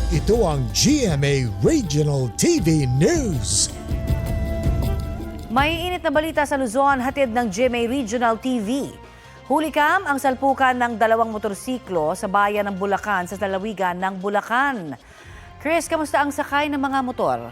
Ito ang GMA Regional TV News. May init na balita sa Luzon, hatid ng GMA Regional TV. Hulikam ang salpukan ng dalawang motorsiklo sa bayan ng Bulacan sa lalawigan ng Bulacan. Chris, kamusta ang sakay ng mga motor?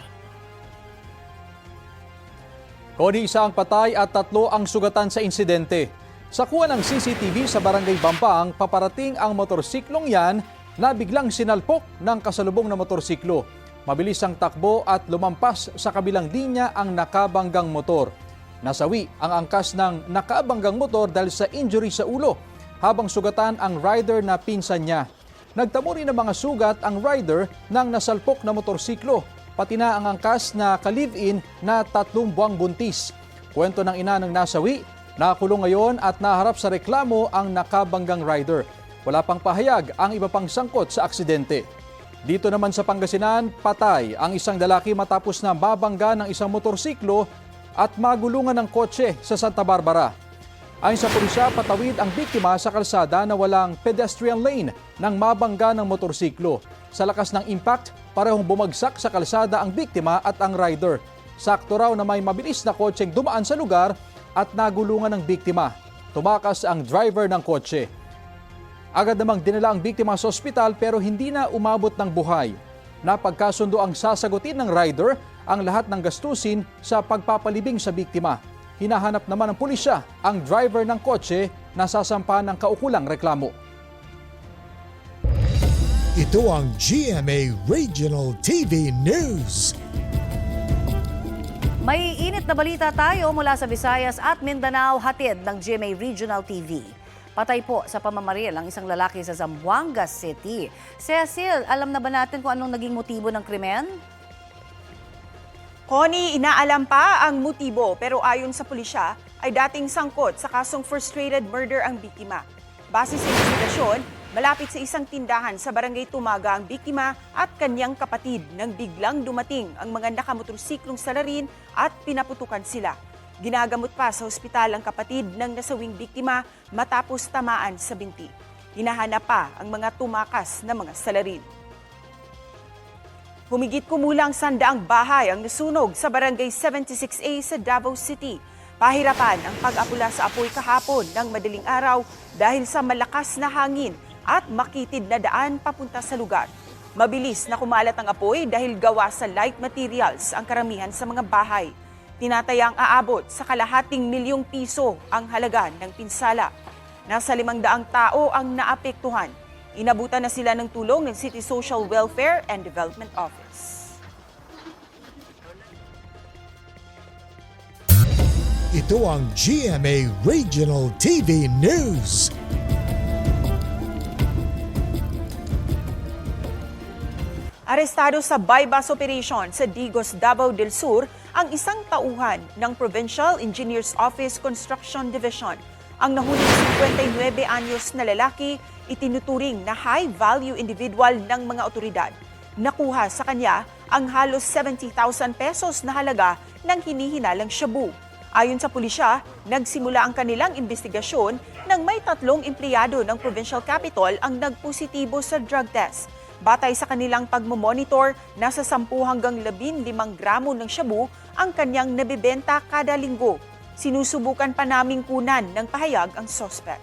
Koni isa ang patay at 3 ang sugatan sa insidente. Sa kuha ng CCTV sa Barangay Bampang, paparating ang motorsiklong yan na biglang sinalpok ng kasalubong na motorsiklo. Mabilis ang takbo at lumampas sa kabilang linya ang nakabanggang motor. Nasawi ang angkas ng nakabanggang motor dahil sa injury sa ulo, habang sugatan ang rider na pinsan niya. Nagtamo rin ng mga sugat ang rider ng nasalpok na motorsiklo, pati na ang angkas na ka-live-in na 3 buwang buntis. Kwento ng ina ng nasawi, nakulong ngayon at naharap sa reklamo ang nakabanggang rider. Wala pang pahayag ang iba pang sangkot sa aksidente. Dito naman sa Pangasinan, patay ang isang lalaki matapos na mabangga ng isang motorsiklo at magulungan ng kotse sa Santa Barbara. Ayon sa pulisya, patawid ang biktima sa kalsada na walang pedestrian lane nang mabangga ng motorsiklo. Sa lakas ng impact, parehong bumagsak sa kalsada ang biktima at ang rider. Sakto raw na may mabilis na kotseng dumaan sa lugar at nagulungan ng biktima. Tumakas ang driver ng kotse. Agad namang dinala ang biktima sa ospital pero hindi na umabot ng buhay. Napagkasundo ang sasagutin ng rider ang lahat ng gastusin sa pagpapalibing sa biktima. Hinahanap naman ng pulisya ang driver ng kotse na sasampahan ng kaukulang reklamo. Ito ang GMA Regional TV News. May init na balita tayo mula sa Visayas at Mindanao, hatid ng GMA Regional TV. Patay po sa pamamaril ang isang lalaki sa Zamboanga City. Cecil, alam na ba natin kung anong naging motibo ng krimen? Connie, inaalam pa ang motibo pero ayon sa pulisya ay dating sangkot sa kasong frustrated murder ang biktima. Base sa investigasyon, malapit sa isang tindahan sa Barangay Tumaga ang biktima at kanyang kapatid nang biglang dumating ang mga nakamotorsiklong salarin at pinaputukan sila. Ginagamot pa sa ospital ang kapatid ng nasawing biktima matapos tamaan sa binti. Hinahanap pa ang mga tumakas na mga salarin. Humigit kumulang 100 bahay ang nasunog sa Barangay 76A sa Davao City. Pahirapan ang pag-apula sa apoy kahapon ng madaling araw dahil sa malakas na hangin at makitid na daan papunta sa lugar. Mabilis na kumalat ang apoy dahil gawa sa light materials ang karamihan sa mga bahay. Tinatayang aabot sa ₱250,000 ang halaga ng pinsala. Nasa 500 tao ang naapektuhan. Inabutan na sila ng tulong ng City Social Welfare and Development Office. Ito ang GMA Regional TV News. Arestado sa bypass operation sa Digos, Davao del Sur ang isang tauhan ng Provincial Engineers Office Construction Division. Ang nahuling 59 anyos na lalaki itinuturing na high-value individual ng mga otoridad. Nakuha sa kanya ang halos 70,000 pesos na halaga ng hinihinalang shabu. Ayon sa pulisya, nagsimula ang kanilang investigasyon nang may 3 empleyado ng Provincial Capital ang nagpositibo sa drug test. Batay sa kanilang pagmomonitor, nasa 10 hanggang 15 gramo ng shabu ang kanyang nabibenta kada linggo. Sinusubukan pa naming kunan ng pahayag ang suspect.